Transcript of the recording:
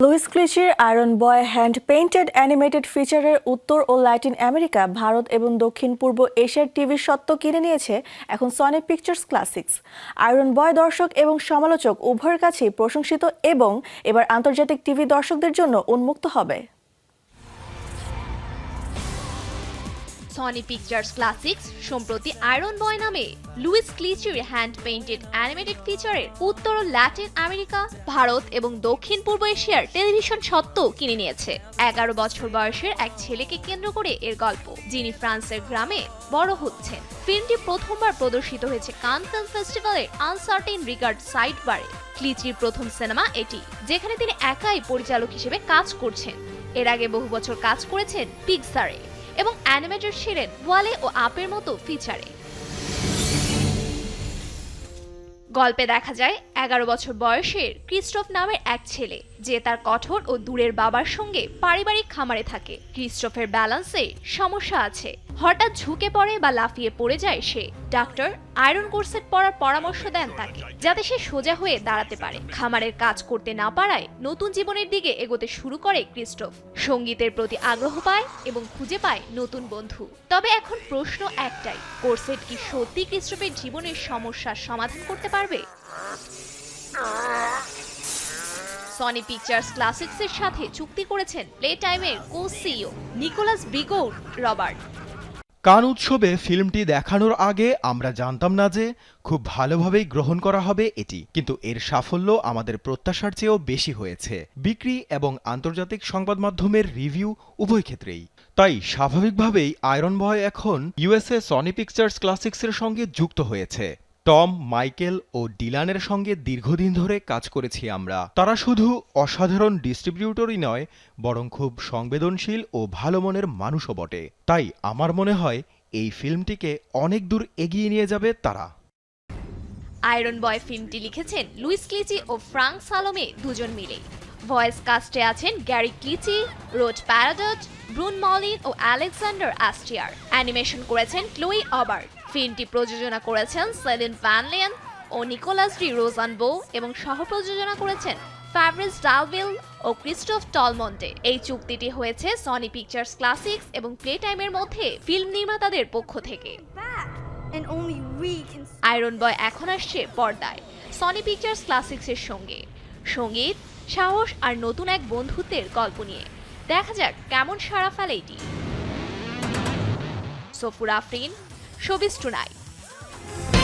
Luis ক্লিচির iron বয় hand painted animated ফিচারের উত্তর ও Latin America, Bharat এবং দক্ষিণ পূর্ব এশিয়ার টিভির স্বত্ব কিনে নিয়েছে এখন সনি পিকচার্স ক্লাসিক্স। আয়রন বয় দর্শক এবং সমালোচক উভয়ের কাছেই প্রশংসিত এবং এবার আন্তর্জাতিক টিভি দর্শকদের জন্য উন্মুক্ত হবে। সনি পিকচার্স ক্লাসিক্স সম্প্রতি আয়রন বয় নামে লুইস ক্লিচির হ্যান্ড পেইন্টেড অ্যানিমেটেড ফিচারের উত্তর ও ল্যাটিন আমেরিকা, ভারত এবং দক্ষিণ পূর্ব এশিয়ার টেলিভিশন স্বত্ব কিনে নিয়েছে। 11 বছর বয়সের এক ছেলেকে কেন্দ্র করে এর গল্প, যিনি ফ্রান্সের গ্রামে বড় হচ্ছেন। ফিল্মটি প্রথমবার প্রদর্শিত হয়েছে কান ফিল্ম ফেস্টিভ্যালের আনসার্টেন রিগার্ড সাইড বারে। ক্লিচির প্রথম সিনেমা এটি, যেখানে তিনি একাই পরিচালক হিসেবে কাজ করছেন। এর আগে বহু বছর কাজ করেছেন পিক্সারে এবং অ্যানিমেটর ছিলেন ওয়ালে ও আপের মতো ফিচারে। গল্পে দেখা যায় 11 বছর বয়সের ক্রিস্টোফ নামের এক ছেলে, যে তার কঠোর ও দূরের বাবার সঙ্গে পারিবারিক খামারে থাকে। ক্রিস্টোফের ব্যালেন্সে সমস্যা আছে, হঠাৎ ঝুঁকে পড়ে বা লাফিয়ে পড়ে যায় সে। ডাক্তার আয়রন কোরসেট পরার পরামর্শ দেন তাকে, যাতে সে সোজা হয়ে দাঁড়াতে পারে। খামারের কাজ করতে না পারায় নতুন জীবনের দিকে এগোতে শুরু করে ক্রিস্টোফ। সঙ্গীতের প্রতি আগ্রহ পায় এবং খুঁজে পায় নতুন বন্ধু। তবে এখন প্রশ্ন একটাই, কোরসেট কি সত্যি ক্রিস্টোফের জীবনের সমস্যার সমাধান করতে পারবে? সনি পিকচার্স ক্লাসিক্সের সাথে চুক্তি করেছেন প্লে টাইমের কো-সিইও নিকোলাস ব্রিগৌর রবার্ট। কান উৎসবে ফিল্মটি দেখানোর আগে আমরা জানতাম না যে খুব ভালোভাবেই গ্রহণ করা হবে এটি, কিন্তু এর সাফল্য আমাদের প্রত্যাশার চেয়েও বেশি হয়েছে, বিক্রি এবং আন্তর্জাতিক সংবাদ মাধ্যমের রিভিউ উভয় ক্ষেত্রেই। তাই স্বাভাবিকভাবেই আয়রন বয় এখন ইউএসএ সনি পিকচার্স ক্লাসিক্সের সঙ্গে যুক্ত হয়েছে। টম, মাইকেল ও ডিলানের সঙ্গে দীর্ঘদিন ধরে কাজ করেছি আমরা। তারা শুধু অসাধারণ ডিস্ট্রিবিউটরই নয়, বরং খুব সংবেদনশীল ও ভালো মনের মানুষও বটে। তাই আমার মনে হয় এই ফিল্মটিকে অনেক দূর এগিয়ে নিয়ে যাবে তারা। আয়রন বয় ফিল্মটি লিখেছেন লুইস ক্লিচি ও ফ্রাঙ্ক সালোমে দুজন মিলে। ভয়েস কাস্টে আছেন গ্যারি ক্লিচি, রোড প্যারাডট, ব্রুন মলিন ও আলেকজান্ডার অ্যাস্টিয়ার। অ্যানিমেশন করেছেন ক্লোই অবার্ট। ফিল্মটি প্রযোজনা করেছেন সেলিন ভ্যান লিয়েন ও নিকোলাস ডি রোজানবো এবং সহ-প্রযোজনা করেছেন ফ্যাব্রিস ডালভিল ও ক্রিস্টোফ টলমন্টে। এই চুক্তিটি হয়েছে সনি পিকচার্স ক্লাসিক্স এবং প্লে টাইমের মধ্যে ফিল্ম নির্মাতাদের পক্ষ থেকে। আয়রন বয় এখন আসছে পর্দায় সনি পিকচার্স ক্লাসিক্সের সঙ্গে। সঙ্গীত, সাহস আর নতুন এক বন্ধুত্বের গল্প নিয়ে। দেখা যাক কেমন সাড়া ফেলে এটি। সফুর আফরিন, শোবিজ টুনাইট।